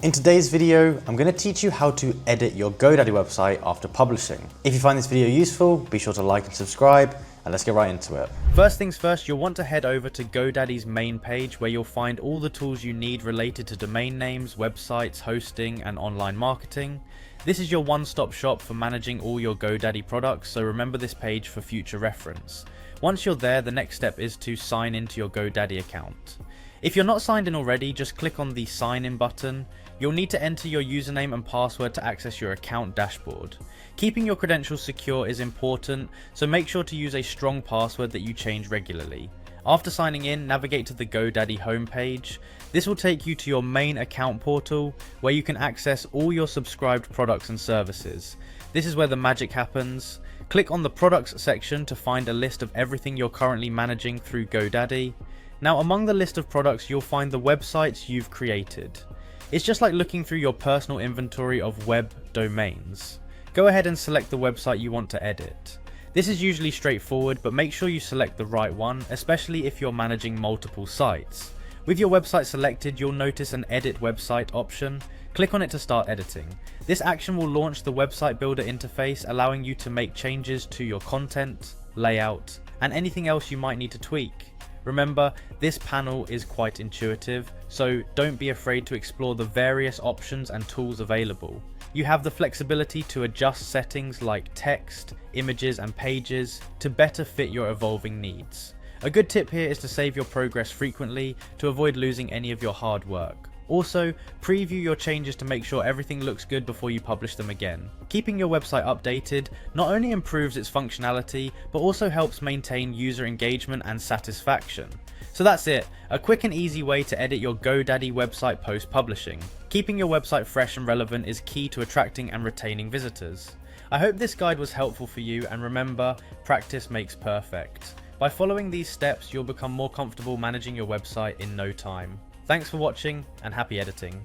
In today's video, I'm going to teach you how to edit your Godaddy website after publishing. If you find this video useful, be sure to like and subscribe, and let's get right into it. First things first, you'll want to head over to Godaddy's main page where you'll find all the tools you need related to domain names, websites, hosting, and online marketing. This is your one-stop shop for managing all your Godaddy products, so remember this page for future reference. Once you're there, the next step is to sign into your Godaddy account. If you're not signed in already, just click on the sign in button. You'll need to enter your username and password to access your account dashboard. Keeping your credentials secure is important, so make sure to use a strong password that you change regularly. After signing in, navigate to the Godaddy homepage. This will take you to your main account portal, where you can access all your subscribed products and services. This is where the magic happens. Click on the products section to find a list of everything you're currently managing through Godaddy. Now, among the list of products, you'll find the websites you've created. It's just like looking through your personal inventory of web domains. Go ahead and select the website you want to edit. This is usually straightforward, but make sure you select the right one, especially if you're managing multiple sites. With your website selected, you'll notice an Edit Website option. Click on it to start editing. This action will launch the website builder interface, allowing you to make changes to your content, layout, and anything else you might need to tweak. Remember, this panel is quite intuitive, so don't be afraid to explore the various options and tools available. You have the flexibility to adjust settings like text, images, and pages to better fit your evolving needs. A good tip here is to save your progress frequently to avoid losing any of your hard work. Also, preview your changes to make sure everything looks good before you publish them again. Keeping your website updated not only improves its functionality, but also helps maintain user engagement and satisfaction. So that's it, a quick and easy way to edit your Godaddy website post-publishing. Keeping your website fresh and relevant is key to attracting and retaining visitors. I hope this guide was helpful for you, and remember, practice makes perfect. By following these steps, you'll become more comfortable managing your website in no time. Thanks for watching, and happy editing.